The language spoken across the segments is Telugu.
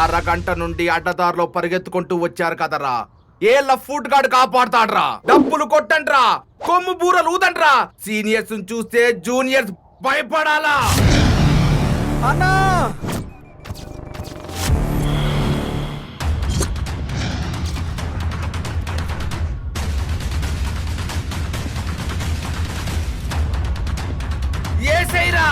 అరగంట నుండి అడ్డదారిలో పరిగెత్తుకుంటూ వచ్చారు కదరా. ఏళ్ళ ఫుడ్ గార్డ్ కాపాడతాడ్రా. డబ్బులు కొట్టండ్రా, కొమ్ము బూరలు ఊదండ్రా. సీనియర్స్ చూస్తే జూనియర్స్ భయపడాలా? అన్నా ఏసైరా.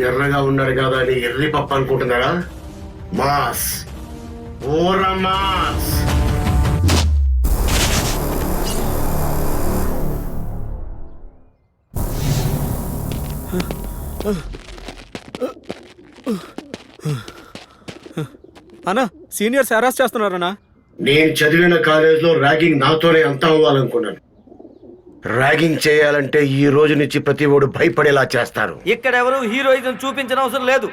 ఎర్రగా ఉన్నాడు కదా అని ఎర్రి పప్పు అనుకుంటున్నారా? మాస్, ఓరా మాస్. అన్నా సీనియర్స్ హెరాస్ చేస్తున్నారన్నా. నేను చదివిన కాలేజ్లో ర్యాగింగ్ నాతోనే అంతా అవ్వాలనుకున్నాను. ర్యాగింగ్ చేయాలంటే ఈ రోజు నుంచి ప్రతి ఒడు భయపడేలా చేస్తారు. ఇక్కడ ఎవరు హీరోయిజం చూపించిన అవసరం లేదు.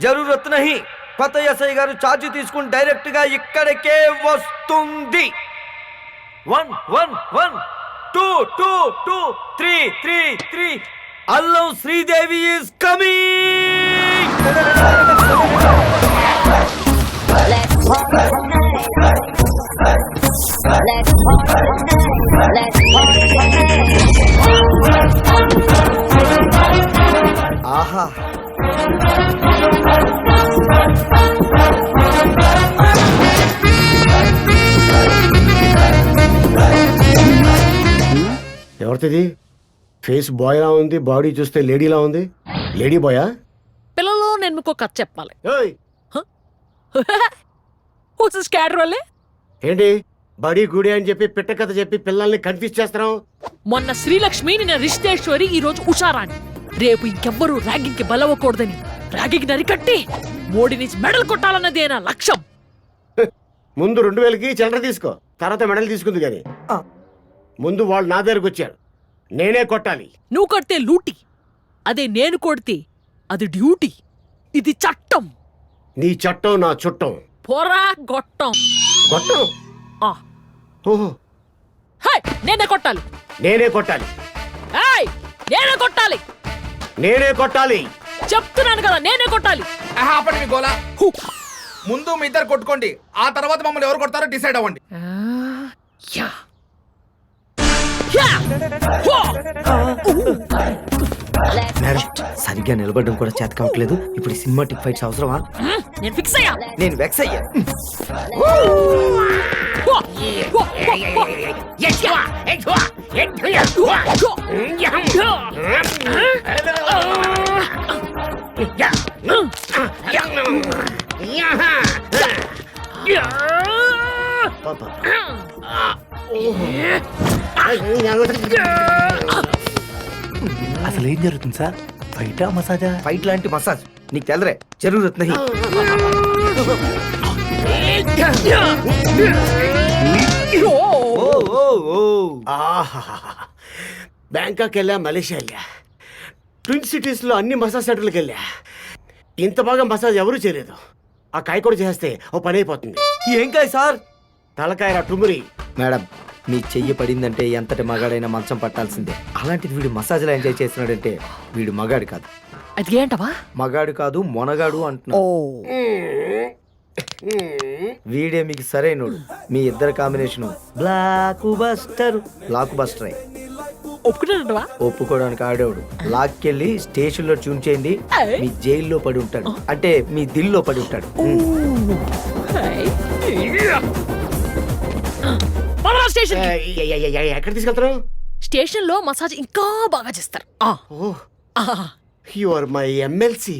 జరూరత్ నహి. కొత్త ఎస్ఐ గారు ఛార్జ్ తీసుకుని డైరెక్ట్ గా ఇక్కడికే వస్తుంది. 1 1 1 2 2 2 3 3 3 అల్లం Sridevi is coming. Let's party tonight. Let's party tonight. Let's party tonight. ఆహా, ఎవరిది ఫేస్ బాయ్ లా ఉంది, బాడీ చూస్తే లేడీలా ఉంది. లేడీ బాయా? పిల్లలు నేను మీకు కథ చెప్పాలి. ఏయ్, వాళ్ళే ఏంటి బడి గుడి అని చెప్పి పిట్ట కథ చెప్పి పిల్లల్ని కన్ఫ్యూజ్ చేస్తున్నాం? మొన్న శ్రీలక్ష్మి నిన్న రిషితేశ్వరి, ఈ రోజు ఉషారాణి. రేపు ఇంకెవ్వరూ ర్యాగింగ్ కి బలవ్వకూడదని ర్యాగింగ్ నరికట్టి మోడీ నుంచి మెడల్ కొట్టాలన్నదే నా లక్ష్యం. ముందు 2000కి చిల్లర తీసుకో, తర్వాత మెడల్ తీసుకుంది కానీ ముందు వాళ్ళు నా దగ్గరకు వచ్చారు. నేనే కొట్టాలి. నువ్వు కొడితే లూటి, అదే నేను కొడితే అది డ్యూటీ. ఇది చట్టం. నీ చట్టం నా చుట్టం. పోరా గొట్టం. కొట్టం? ఆ. ఓహో, హే, నేనే కొట్టాలి. నేనే కొట్టాలి. ఏయ్, నేనే కొట్టాలి. నేనే కొట్టాలి. చెప్తున్నాను కదా, నేనే కొట్టాలి. ఆపండి మీ గోలా. హు. ముందు మీ ఇద్దరు కొట్టుకోండి, ఆ తర్వాత మమ్మల్ని ఎవరు కొడతారో డిసైడ్ అవ్వండి. యా. యా. హో. మేడం సరిగ్గా నిలబడడం కూడా చేత కావట్లేదు. ఇప్పుడు సినిమాటిక్ ఫైట్స్ అవసరమా? నేను ఫిక్స్ అయ్యా. నేను వెక్స్ అయ్యా. హో. హో. హో. అసలు ఏం జరుగుతుంది సార్? ఫైటా మసాజా? ఫైట్ లాంటి మసాజ్ నీకు తెలరే. జరూరత్ నహి. బ్యాంకాక్ వెళ్ళా, మలేషియా వెళ్ళా, ట్విన్ సిటీస్ లో అన్ని మసాజ్ సెంటర్లకు వెళ్ళా. ఇంత బాగా మసాజ్ ఎవరూ చేయలేదు. ఆ కాయ కూడా చేస్తే ఓ పని అయిపోతుంది. ఏం కాయ సార్? తలకాయ టుమురి. మేడం మీ చెయ్యి పడిందంటే ఎంతటి మగాడైనా మంచం పట్టాల్సిందే. అలాంటిది వీడు మసాజ్లో ఎంజాయ్ చేస్తున్నాడంటే వీడు మగాడు కాదు. అది ఏంటవా? మగాడు కాదు, మొనగాడు అంటున్నా. వీడే మీకు సరైనోడు. మీ ఇద్దరు combination blockbuster. Blockbuster ఒప్పుకుంటావా? ఒప్పుకోవడానికి ఆడేవాడు. లాక్కెళ్ళి స్టేషన్ లో ట్యూన్ చేయండి. మీ జైల్లో పడి ఉంటాడు, అంటే మీ దిల్లో పడి ఉంటాడు. ఎక్కడ తీసుకెళ్తారు? స్టేషన్ లో మసాజ్ ఇంకా బాగా చేస్తారు. You are my MLC.